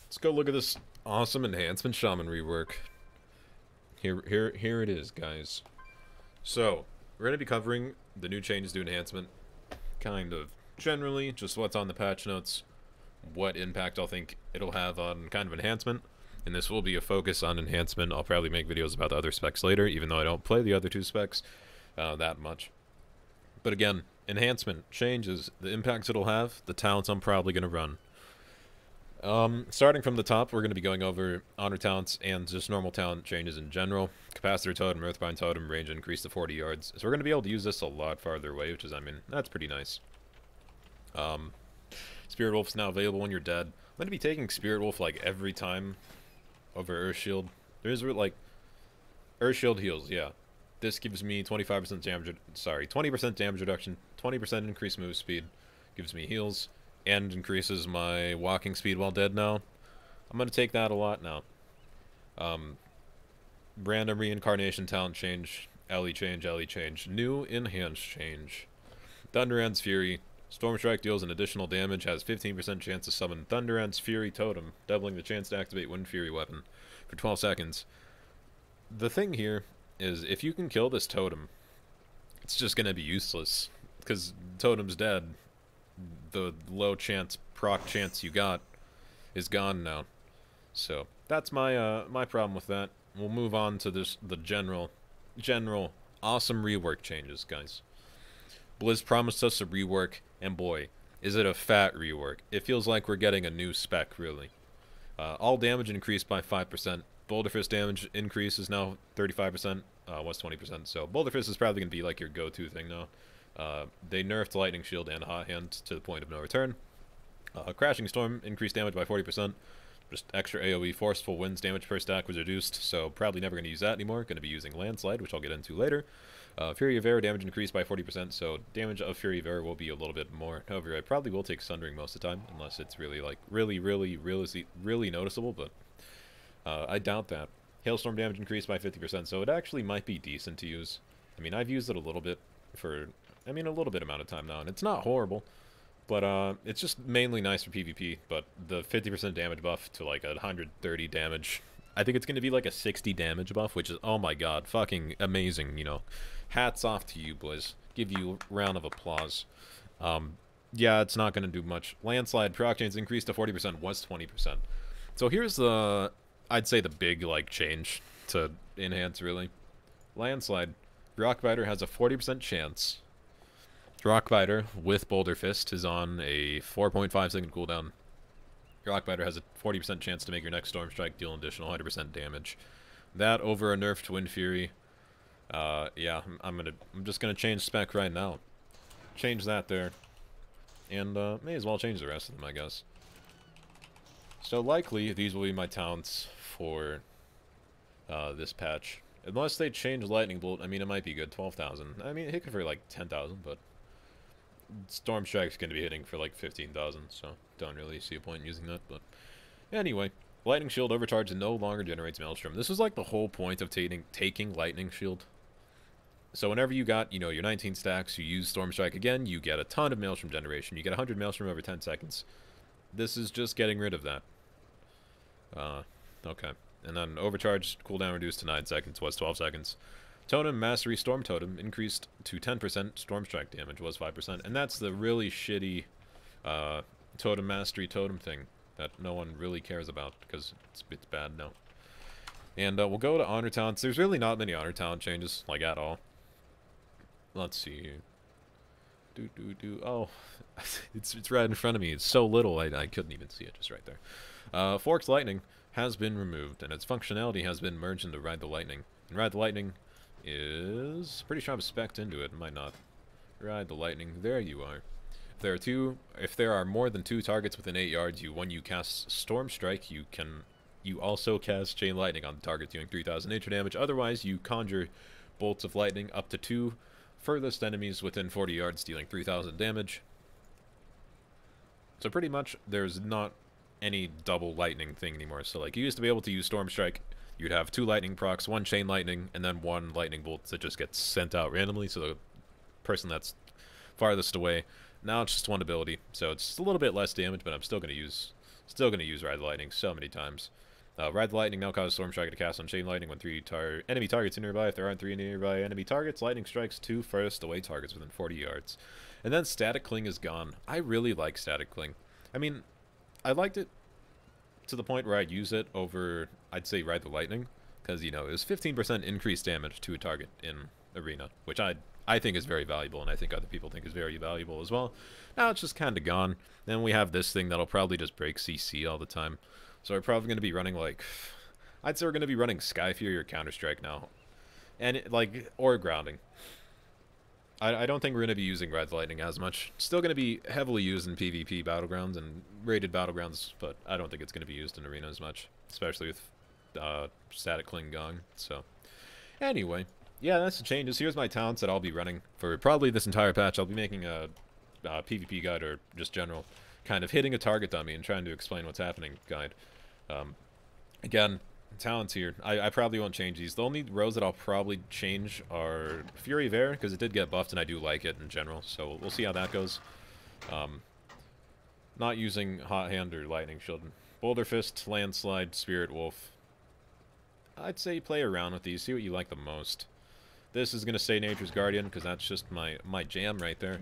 Let's go look at this awesome Enhancement Shaman rework. Here it is, guys. So, we're going to be covering the new changes to Enhancement, kind of generally, just what's on the patch notes, what impact I'll think it'll have on kind of Enhancement, and this will be a focus on Enhancement. I'll probably make videos about the other specs later, even though I don't play the other two specs that much. But again, Enhancement changes, the impacts it'll have, the talents I'm probably going to run. Starting from the top, we're going to be going over honor talents and just normal talent changes in general. Capacitor Totem, Earthbind Totem, range increase to 40 yards. So we're going to be able to use this a lot farther away, which is, I mean, that's pretty nice. Spirit Wolf's now available when you're dead. I'm going to be taking Spirit Wolf, like, every time over Earth Shield. There's, like, Earth Shield heals, yeah. This gives me 25% damage, 20% damage reduction, 20% increased move speed, gives me heals, and increases my walking speed while dead now. I'm going to take that a lot now. Random reincarnation talent change, LE change, new enhanced change. Thunderant's Fury. Stormstrike deals an additional damage, has 15% chance to summon Thunderant's Fury Totem, doubling the chance to activate Wind Fury weapon for 12 seconds. The thing here is, if you can kill this totem, it's just going to be useless, because totem's dead. The low chance proc chance you got is gone now. So that's my my problem with that. We'll move on to the general awesome rework changes, guys. Blizz promised us a rework, and boy, is it a fat rework. It feels like we're getting a new spec, really. All damage increased by 5%. Boulder Fist damage increase is now 35%, was 20%, so Boulder Fist is probably going to be like your go-to thing now. They nerfed Lightning Shield and Hot Hand to the point of no return. Crashing Storm increased damage by 40%. Just extra AoE. Forceful Winds damage per stack was reduced, so probably never going to use that anymore. Going to be using Landslide, which I'll get into later. Fury of Air damage increased by 40%, so damage of Fury of Air will be a little bit more. However, I probably will take Sundering most of the time, unless it's really, like, really noticeable, but I doubt that. Hailstorm damage increased by 50%, so it actually might be decent to use. I mean, I've used it a little bit for, a little bit amount of time now, and it's not horrible, but it's just mainly nice for PvP. But the 50% damage buff to like 130 damage, I think it's going to be like a 60 damage buff, which is, oh my god, fucking amazing, you know. Hats off to you, boys. Give you a round of applause. Yeah, it's not going to do much. Landslide proc chance increased to 40%, was 20%. So here's the, I'd say the big, like, change to enhance, really. Landslide. Rockbiter has a 40% chance. Rockbiter with Boulder Fist is on a 4.5 second cooldown. Rockbiter has a 40% chance to make your next Storm Strike deal an additional 100% damage. That over a nerfed Wind Fury. Yeah, I'm just gonna change spec right now. Change that there. And may as well change the rest of them, I guess. So likely these will be my talents for this patch. Unless they change Lightning Bolt, I mean, it might be good. 12,000. I mean, it hit for like 10,000, but Storm Strike's going to be hitting for like 15,000, so don't really see a point in using that. But anyway, Lightning Shield overcharge no longer generates Maelstrom. This was like the whole point of taking Lightning Shield. So whenever you got, you know, your 19 stacks, you use Storm Strike again, you get a ton of Maelstrom generation. You get 100 Maelstrom over 10 seconds. This is just getting rid of that. Okay. And then overcharge cooldown reduced to 9 seconds, was 12 seconds. Totem Mastery Storm Totem increased to 10%. Storm Strike damage was 5%. And that's the really shitty Totem Mastery Totem thing that no one really cares about because it's bad now. And we'll go to Honor Talents. There's really not many Honor Talent changes, like, at all. Let's see here. Oh, it's right in front of me. It's so little, I couldn't even see it, just right there. Fork's Lightning has been removed, and its functionality has been merged into Ride the Lightning. And Ride the Lightning is, pretty sure I'm spec'd into it, might not. Ride the Lightning, there you are. If there are more than 2 targets within 8 yards, when you cast Storm Strike, you also cast Chain Lightning on the target, dealing 3,000 nature damage. Otherwise, you conjure bolts of lightning up to 2 furthest enemies within 40 yards, dealing 3,000 damage. So pretty much, there's not any double lightning thing anymore. So like, you used to be able to use Storm Strike, you'd have 2 lightning procs, 1 chain lightning, and then 1 lightning bolt that just gets sent out randomly, so the person that's farthest away. Now it's just 1 ability, so it's just a little bit less damage, but I'm still going to use Still going to use Ride the Lightning so many times. Ride the Lightning now causes Storm Strike to cast on Chain Lightning when 3 enemy targets are nearby. If there aren't 3 nearby enemy targets, Lightning strikes 2 first away targets within 40 yards. And then Static Cling is gone. I really like Static Cling. I mean, I liked it to the point where I'd use it over, I'd say, Ride the Lightning. Because, you know, it was 15% increased damage to a target in Arena, which I think is very valuable, and I think other people think is very valuable as well. Now it's just kind of gone. Then we have this thing that'll probably just break CC all the time. So we're probably going to be running, like, I'd say we're going to be running Sky Fury or Counter-Strike now. And, or Grounding. I don't think we're going to be using Ride the Lightning as much. Still going to be heavily used in PvP Battlegrounds and rated Battlegrounds, but I don't think it's going to be used in Arena as much, especially with Static Cling gone. So, anyway, yeah, that's the changes. Here's my talents that I'll be running for probably this entire patch. I'll be making a PvP guide, or just general kind of hitting a target dummy and trying to explain what's happening guide. Again, talents here. I probably won't change these. The only rows that I'll probably change are Fury of Air, because it did get buffed and I do like it in general, so we'll see how that goes. Not using Hot Hand or Lightning Shield. Boulder Fist, Landslide, Spirit Wolf. I'd say play around with these, see what you like the most. This is going to stay Nature's Guardian, because that's just my jam right there.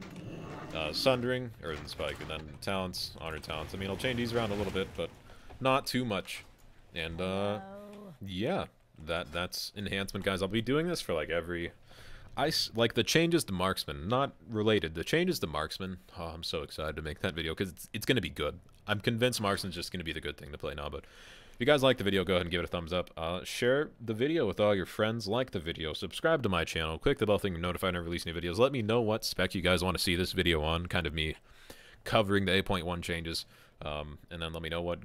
Sundering, Earthen Spike, and then talents, Honor Talents. I mean, I'll change these around a little bit, but not too much. And, yeah, that's enhancement, guys. I'll be doing this for, like, every... like, the changes to Marksman, not related. The changes to Marksman, oh, I'm so excited to make that video, because it's going to be good. I'm convinced Marksman's just going to be the good thing to play now, but... If you guys like the video, go ahead and give it a thumbs up. Share the video with all your friends. Like the video. Subscribe to my channel. Click the bell thing to be notified when I release new videos. Let me know what spec you guys want to see this video on. Kind of me covering the 8.1 changes. And then let me know what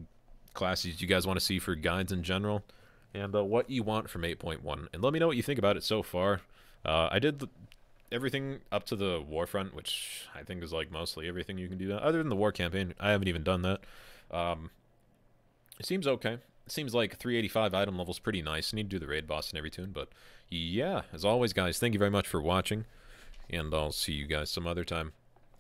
classes you guys want to see for guides in general. And what you want from 8.1. And let me know what you think about it so far. I did everything up to the Warfront, which I think is like mostly everything you can do. Other than the War Campaign, I haven't even done that. It seems okay. It seems like 385 item level's pretty nice. Need to do the raid boss in every tune, but yeah, as always, guys, thank you very much for watching, and I'll see you guys some other time.